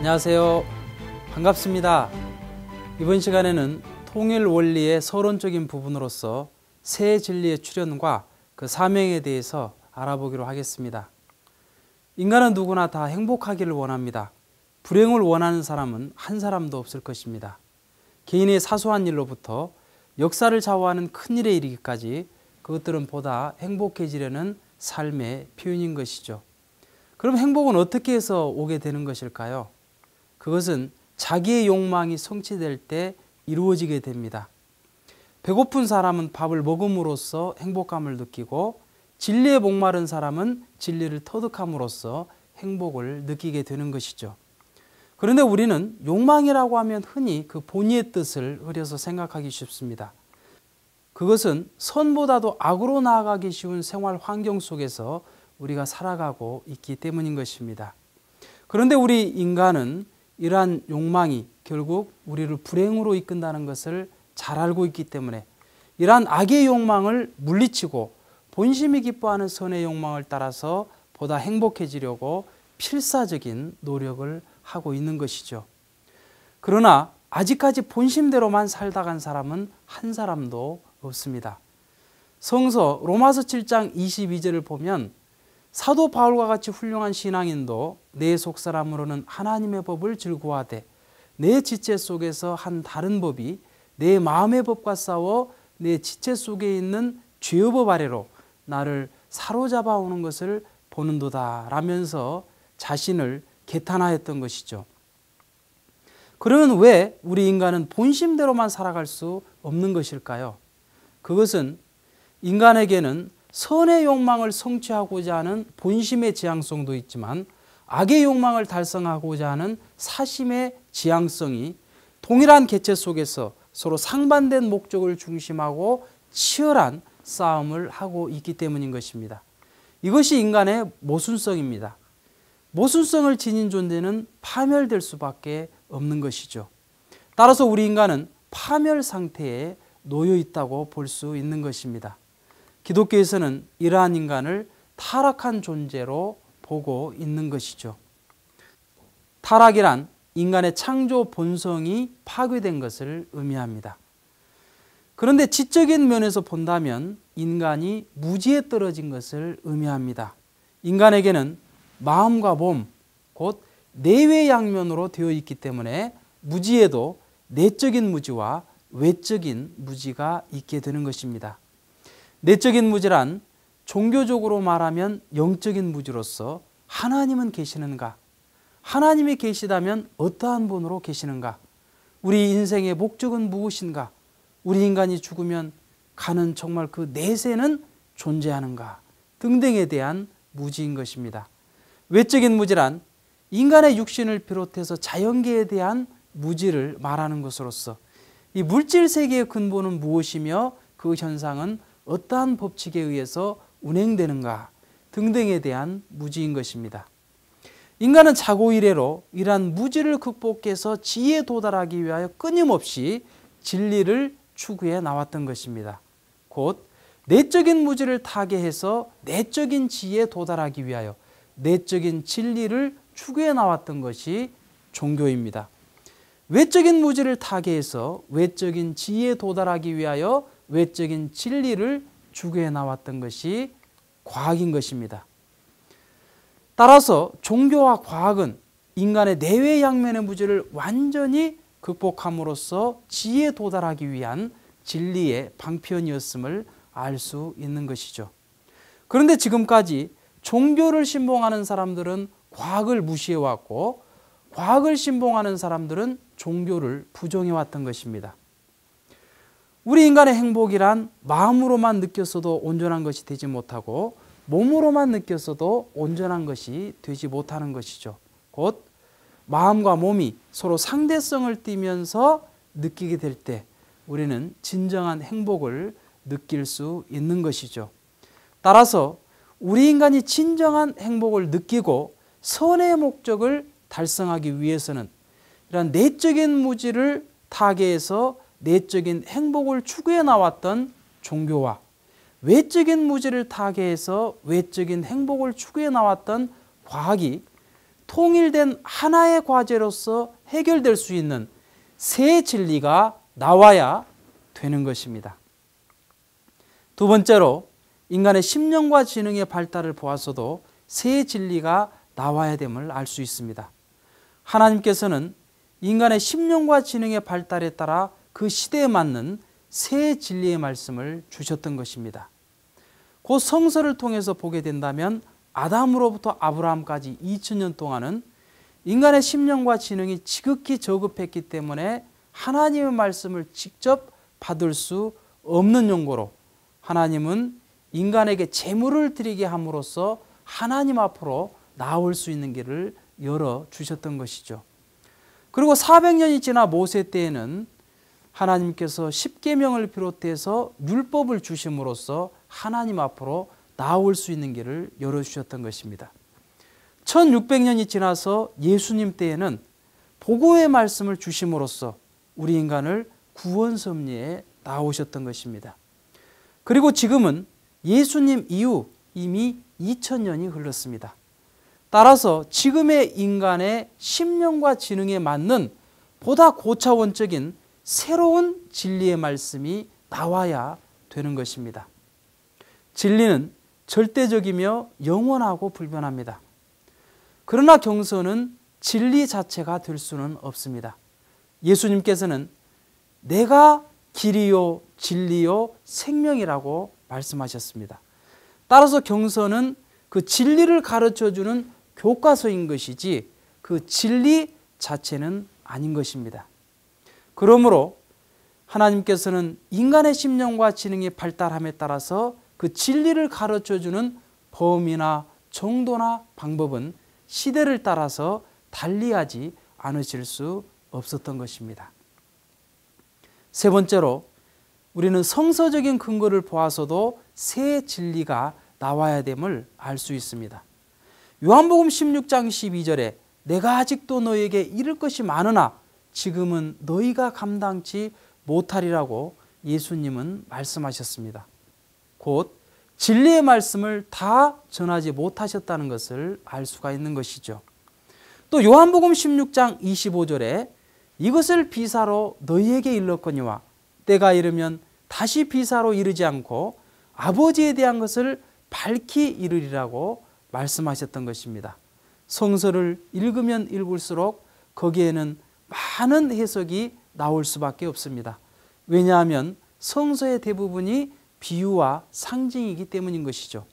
안녕하세요. 반갑습니다. 이번 시간에는 통일 원리의 서론적인 부분으로서 새 진리의 출현과 그 사명에 대해서 알아보기로 하겠습니다. 인간은 누구나 다 행복하기를 원합니다. 불행을 원하는 사람은 한 사람도 없을 것입니다. 개인의 사소한 일로부터 역사를 좌우하는 큰 일에 이르기까지 그것들은 보다 행복해지려는 삶의 표현인 것이죠. 그럼 행복은 어떻게 해서 오게 되는 것일까요? 그것은 자기의 욕망이 성취될 때 이루어지게 됩니다. 배고픈 사람은 밥을 먹음으로써 행복감을 느끼고 진리에 목마른 사람은 진리를 터득함으로써 행복을 느끼게 되는 것이죠. 그런데 우리는 욕망이라고 하면 흔히 그 본의의 뜻을 흐려서 생각하기 쉽습니다. 그것은 선보다도 악으로 나아가기 쉬운 생활 환경 속에서 우리가 살아가고 있기 때문인 것입니다. 그런데 우리 인간은 이러한 욕망이 결국 우리를 불행으로 이끈다는 것을 잘 알고 있기 때문에 이러한 악의 욕망을 물리치고 본심이 기뻐하는 선의 욕망을 따라서 보다 행복해지려고 필사적인 노력을 하고 있는 것이죠. 그러나 아직까지 본심대로만 살다 간 사람은 한 사람도 없습니다. 성서 로마서 7장 22절을 보면 사도 바울과 같이 훌륭한 신앙인도 내 속사람으로는 하나님의 법을 즐거워하되 내 지체 속에서 한 다른 법이 내 마음의 법과 싸워 내 지체 속에 있는 죄의 법 아래로 나를 사로잡아 오는 것을 보는도다 라면서 자신을 개탄하였던 것이죠. 그러면 왜 우리 인간은 본심대로만 살아갈 수 없는 것일까요? 그것은 인간에게는 선의 욕망을 성취하고자 하는 본심의 지향성도 있지만 악의 욕망을 달성하고자 하는 사심의 지향성이 동일한 객체 속에서 서로 상반된 목적을 중심하고 치열한 싸움을 하고 있기 때문인 것입니다. 이것이 인간의 모순성입니다. 모순성을 지닌 존재는 파멸될 수밖에 없는 것이죠. 따라서 우리 인간은 파멸 상태에 놓여 있다고 볼 수 있는 것입니다. 기독교에서는 이러한 인간을 타락한 존재로 보고 있는 것이죠. 타락이란 인간의 창조 본성이 파괴된 것을 의미합니다. 그런데 지적인 면에서 본다면 인간이 무지에 떨어진 것을 의미합니다. 인간에게는 마음과 몸, 곧 내외 양면으로 되어 있기 때문에 무지에도 내적인 무지와 외적인 무지가 있게 되는 것입니다. 내적인 무지란 종교적으로 말하면 영적인 무지로서 하나님은 계시는가? 하나님이 계시다면 어떠한 분으로 계시는가? 우리 인생의 목적은 무엇인가? 우리 인간이 죽으면 가는 정말 그 내세는 존재하는가? 등등에 대한 무지인 것입니다. 외적인 무지란 인간의 육신을 비롯해서 자연계에 대한 무지를 말하는 것으로서 이 물질 세계의 근본은 무엇이며 그 현상은 어떠한 법칙에 의해서 운행되는가 등등에 대한 무지인 것입니다. 인간은 자고 이래로 이러한 무지를 극복해서 지혜에 도달하기 위하여 끊임없이 진리를 추구해 나왔던 것입니다. 곧 내적인 무지를 타개해서 내적인 지혜에 도달하기 위하여 내적인 진리를 추구해 나왔던 것이 종교입니다. 외적인 무지를 타개해서 외적인 지혜에 도달하기 위하여 외적인 진리를 추구해 나왔던 것이 과학인 것입니다. 따라서 종교와 과학은 인간의 내외 양면의 무지를 완전히 극복함으로써 지혜에 도달하기 위한 진리의 방편이었음을 알 수 있는 것이죠. 그런데 지금까지 종교를 신봉하는 사람들은 과학을 무시해왔고 과학을 신봉하는 사람들은 종교를 부정해왔던 것입니다. 우리 인간의 행복이란 마음으로만 느꼈어도 온전한 것이 되지 못하고 몸으로만 느꼈어도 온전한 것이 되지 못하는 것이죠. 곧 마음과 몸이 서로 상대성을 띠면서 느끼게 될 때 우리는 진정한 행복을 느낄 수 있는 것이죠. 따라서 우리 인간이 진정한 행복을 느끼고 선의 목적을 달성하기 위해서는 이런 내적인 무지를 타개해서 내적인 행복을 추구해 나왔던 종교와 외적인 무지를 타개해서 외적인 행복을 추구해 나왔던 과학이 통일된 하나의 과제로서 해결될 수 있는 새 진리가 나와야 되는 것입니다. 두 번째로 인간의 심령과 지능의 발달을 보아서도 새 진리가 나와야 됨을 알 수 있습니다. 하나님께서는 인간의 심령과 지능의 발달에 따라 그 시대에 맞는 새 진리의 말씀을 주셨던 것입니다. 곧 성서를 통해서 보게 된다면 아담으로부터 아브라함까지 2000년 동안은 인간의 심령과 지능이 지극히 저급했기 때문에 하나님의 말씀을 직접 받을 수 없는 용고로 하나님은 인간에게 제물을 드리게 함으로써 하나님 앞으로 나올 수 있는 길을 열어주셨던 것이죠. 그리고 400년이 지나 모세 때에는 하나님께서 십계명을 비롯해서 율법을 주심으로써 하나님 앞으로 나올 수 있는 길을 열어주셨던 것입니다. 1600년이 지나서 예수님 때에는 복음의 말씀을 주심으로써 우리 인간을 구원 섭리에 나오셨던 것입니다. 그리고 지금은 예수님 이후 이미 2000년이 흘렀습니다. 따라서 지금의 인간의 심령과 지능에 맞는 보다 고차원적인 새로운 진리의 말씀이 나와야 되는 것입니다. 진리는 절대적이며 영원하고 불변합니다. 그러나 경선은 진리 자체가 될 수는 없습니다. 예수님께서는 내가 길이요 진리요 생명이라고 말씀하셨습니다. 따라서 경선은 그 진리를 가르쳐주는 교과서인 것이지 그 진리 자체는 아닌 것입니다. 그러므로 하나님께서는 인간의 심령과 지능이 발달함에 따라서 그 진리를 가르쳐주는 범위나 정도나 방법은 시대를 따라서 달리하지 않으실 수 없었던 것입니다. 세 번째로 우리는 성서적인 근거를 보아서도 새 진리가 나와야 됨을 알 수 있습니다. 요한복음 16장 12절에 내가 아직도 너희에게 이를 것이 많으나 지금은 너희가 감당치 못하리라고 예수님은 말씀하셨습니다. 곧 진리의 말씀을 다 전하지 못하셨다는 것을 알 수가 있는 것이죠. 또 요한복음 16장 25절에 이것을 비사로 너희에게 일렀거니와 때가 이르면 다시 비사로 이르지 않고 아버지에 대한 것을 밝히 이르리라고 말씀하셨던 것입니다. 성서를 읽으면 읽을수록 거기에는 많은 해석이 나올 수밖에 없습니다. 왜냐하면 성서의 대부분이 비유와 상징이기 때문인 것이죠.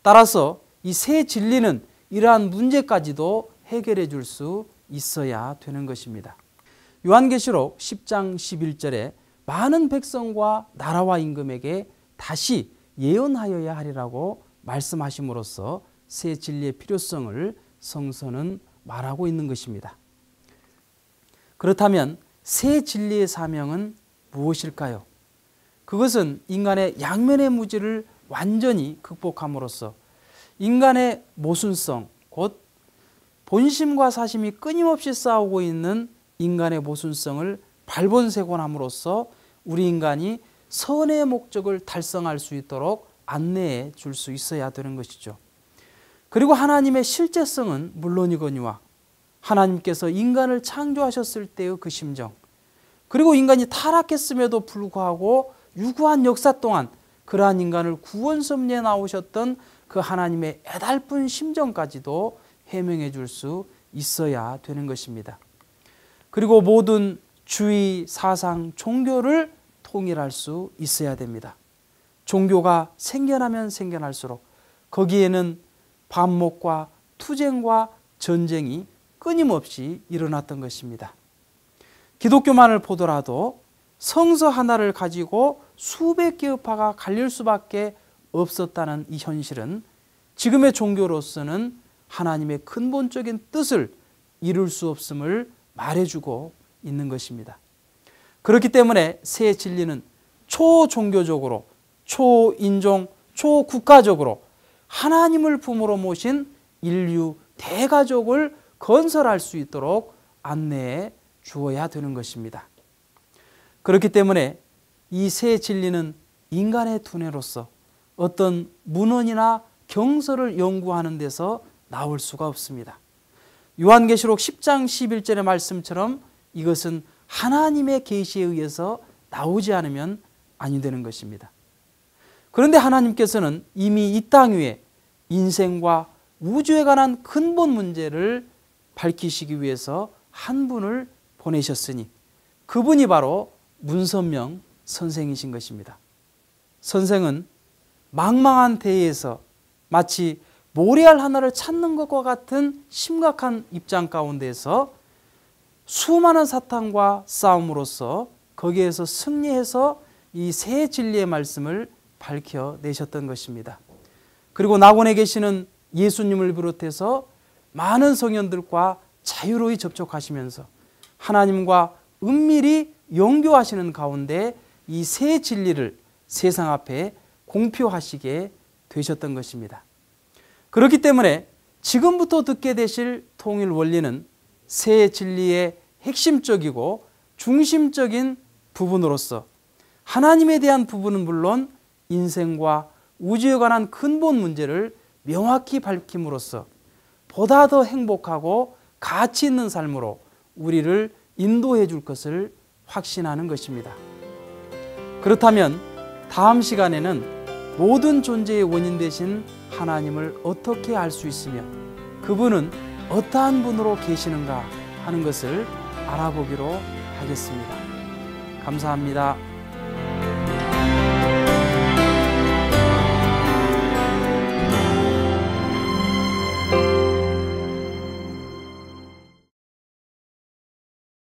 따라서 이 새 진리는 이러한 문제까지도 해결해 줄 수 있어야 되는 것입니다. 요한계시록 10장 11절에 많은 백성과 나라와 임금에게 다시 예언하여야 하리라고 말씀하심으로써 새 진리의 필요성을 성서는 말하고 있는 것입니다. 그렇다면 새 진리의 사명은 무엇일까요? 그것은 인간의 양면의 무지를 완전히 극복함으로써 인간의 모순성, 곧 본심과 사심이 끊임없이 싸우고 있는 인간의 모순성을 발본색원함으로써 우리 인간이 선의 목적을 달성할 수 있도록 안내해 줄 수 있어야 되는 것이죠. 그리고 하나님의 실제성은 물론이거니와 하나님께서 인간을 창조하셨을 때의 그 심정, 그리고 인간이 타락했음에도 불구하고 유구한 역사 동안 그러한 인간을 구원 섭리에 나오셨던 그 하나님의 애달픈 심정까지도 해명해 줄 수 있어야 되는 것입니다. 그리고 모든 주의, 사상, 종교를 통일할 수 있어야 됩니다. 종교가 생겨나면 생겨날수록 거기에는 반목과 투쟁과 전쟁이 끊임없이 일어났던 것입니다. 기독교만을 보더라도 성서 하나를 가지고 수백 개의 파가 갈릴 수밖에 없었다는 이 현실은 지금의 종교로서는 하나님의 근본적인 뜻을 이룰 수 없음을 말해주고 있는 것입니다. 그렇기 때문에 새 진리는 초종교적으로, 초인종, 초국가적으로 하나님을 품으로 모신 인류 대가족을 건설할 수 있도록 안내해 주어야 되는 것입니다. 그렇기 때문에 이 새 진리는 인간의 두뇌로서 어떤 문헌이나 경서를 연구하는 데서 나올 수가 없습니다. 요한계시록 10장 11절의 말씀처럼 이것은 하나님의 계시에 의해서 나오지 않으면 아니 되는 것입니다. 그런데 하나님께서는 이미 이 땅 위에 인생과 우주에 관한 근본 문제를 밝히시기 위해서 한 분을 보내셨으니 그분이 바로 문선명 선생이신 것입니다. 선생은 망망한 대에서 마치 모래알 하나를 찾는 것과 같은 심각한 입장 가운데서 수많은 사탄과 싸움으로써 거기에서 승리해서 이 새 진리의 말씀을 밝혀내셨던 것입니다. 그리고 낙원에 계시는 예수님을 비롯해서 많은 성현들과 자유로이 접촉하시면서 하나님과 은밀히 영교하시는 가운데 이 새 진리를 세상 앞에 공표하시게 되셨던 것입니다. 그렇기 때문에 지금부터 듣게 되실 통일 원리는 새 진리의 핵심적이고 중심적인 부분으로서 하나님에 대한 부분은 물론 인생과 우주에 관한 근본 문제를 명확히 밝힘으로써 보다 더 행복하고 가치 있는 삶으로 우리를 인도해 줄 것을 확신하는 것입니다. 그렇다면 다음 시간에는 모든 존재의 원인 되신 하나님을 어떻게 알 수 있으며 그분은 어떠한 분으로 계시는가 하는 것을 알아보기로 하겠습니다. 감사합니다.